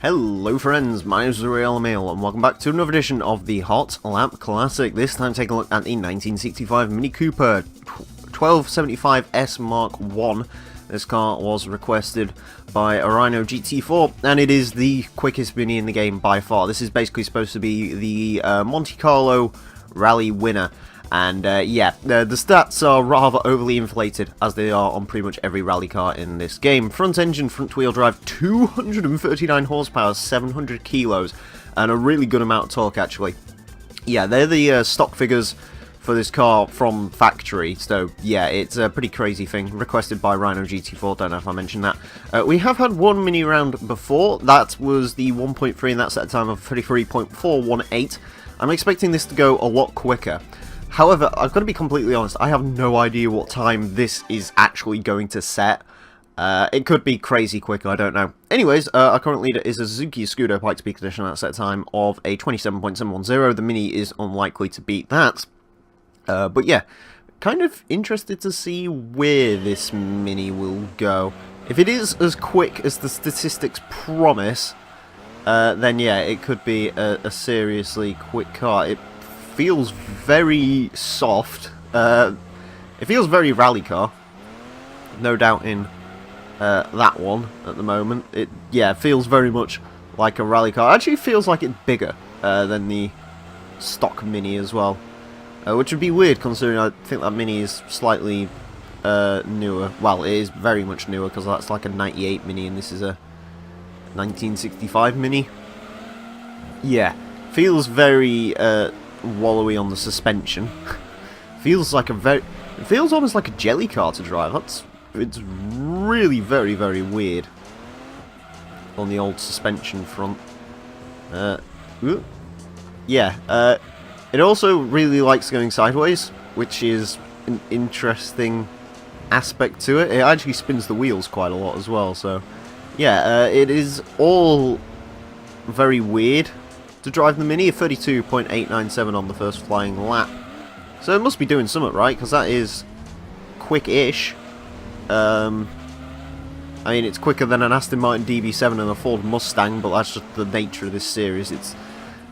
Hello friends, my name is Emile and welcome back to another edition of the Hot Lap Classic. This time taking a look at the 1965 Mini Cooper 1275S Mark 1. This car was requested by a Rhino GT4 and it is the quickest Mini in the game by far. This is basically supposed to be the Monte Carlo rally winner. And yeah, the stats are rather overly inflated, as they are on pretty much every rally car in this game. Front engine, front wheel drive, 239 horsepower, 700 kilos, and a really good amount of torque actually. Yeah, they're the stock figures for this car from factory, so yeah, it's a pretty crazy thing, requested by Rhino GT4, don't know if I mentioned that. We have had one mini round before, that was the 1.3 and that's at a time of 33.418. I'm expecting this to go a lot quicker. However, I've got to be completely honest, I have no idea what time this is actually going to set. It could be crazy quick, I don't know. Anyways, our current leader is a Suzuki Scudo Pikes Peak Edition at a set time of a 27.710. The Mini is unlikely to beat that. But yeah, kind of interested to see where this Mini will go. If it is as quick as the statistics promise, then yeah, it could be a seriously quick car. It feels very soft. It feels very rally car. No doubt in that one at the moment. It feels very much like a rally car. It actually feels like it's bigger than the stock Mini as well. Which would be weird considering I think that Mini is slightly newer. Well, it is very much newer because that's like a 98 Mini and this is a 1965 Mini. Yeah, feels very wallowy on the suspension. Feels like it feels almost like a jelly car to drive. It's really very, very weird on the old suspension front. Yeah, it also really likes going sideways, which is an interesting aspect to it. It actually spins the wheels quite a lot as well, so yeah, it is all very weird to drive the Mini. 32.897 on the first flying lap. So it must be doing something right, because that is quick-ish. I mean, it's quicker than an Aston Martin DB7 and a Ford Mustang, but that's just the nature of this series. The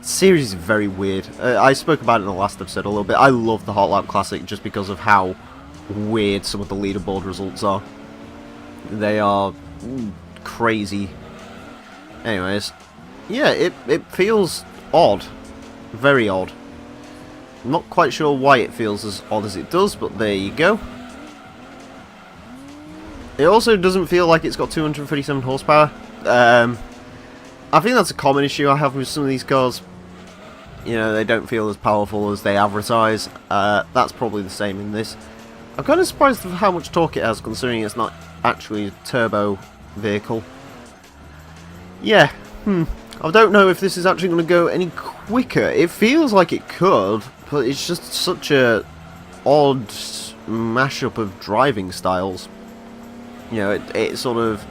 series is very weird. I spoke about it in the last episode a little bit. I love the Hot Lap Classic just because of how weird some of the leaderboard results are. They are crazy. Anyways, yeah, it feels odd. Very odd. I'm not quite sure why it feels as odd as it does, but there you go. It also doesn't feel like it's got 237 horsepower. I think that's a common issue I have with some of these cars. You know, they don't feel as powerful as they advertise. That's probably the same in this. I'm kind of surprised at how much torque it has, considering it's not actually a turbo vehicle. Yeah, I don't know if this is actually going to go any quicker. It feels like it could, but it's just such a odd mashup of driving styles. You know, it sort of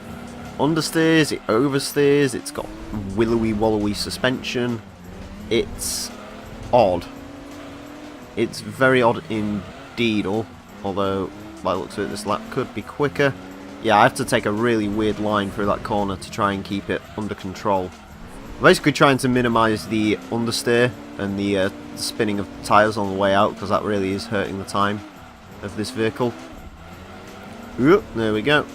understeers, it oversteers, it's got willowy wallowy suspension. It's odd. It's very odd indeed, although by the looks of it this lap could be quicker. Yeah, I have to take a really weird line through that corner to try and keep it under control. I'm basically trying to minimise the understeer and the spinning of tyres on the way out, because that really is hurting the time of this vehicle. Ooh, there we go.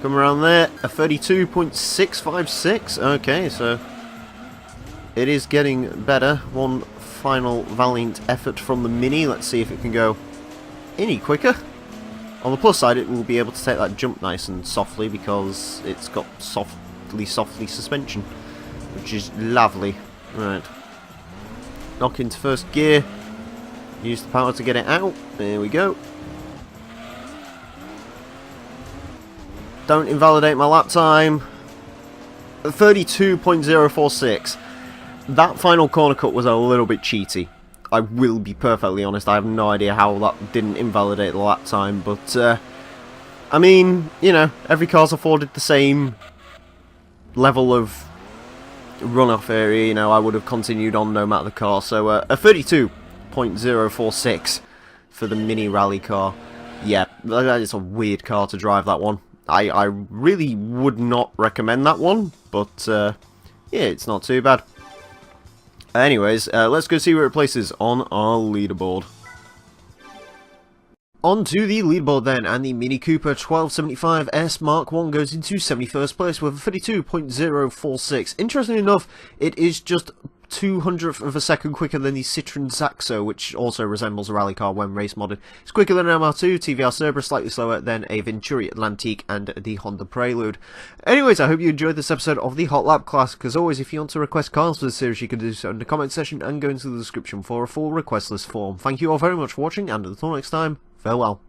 Come around there, a 32.656. Okay, so it is getting better. One final valiant effort from the Mini. Let's see if it can go any quicker. On the plus side, it will be able to take that jump nice and softly because it's got softly suspension, which is lovely. Right. Knock into first gear. Use the power to get it out. There we go. Don't invalidate my lap time. 32.046. That final corner cut was a little bit cheaty. I will be perfectly honest, I have no idea how that didn't invalidate the lap time, but I mean, you know, every car's afforded the same level of runoff area. You know, I would have continued on no matter the car, so a 32.046 for the Mini rally car. Yeah, that is a weird car to drive, that one. I really would not recommend that one, but Yeah, it's not too bad. Anyways, let's go see where it places on our leaderboard. On to the leaderboard then, and the Mini Cooper 1275S Mark 1 goes into 71st place with a 32.046. Interestingly enough, it is just 200th of a second quicker than the Citroen Saxo, which also resembles a rally car when race modded. It's quicker than an MR2, TVR Cerberus, slightly slower than a Venturi Atlantique and the Honda Prelude. Anyways, I hope you enjoyed this episode of the Hot Lap Classic. As always, if you want to request cars for the series, you can do so in the comment section and go into the description for a full request list form. Thank you all very much for watching, and until next time, farewell.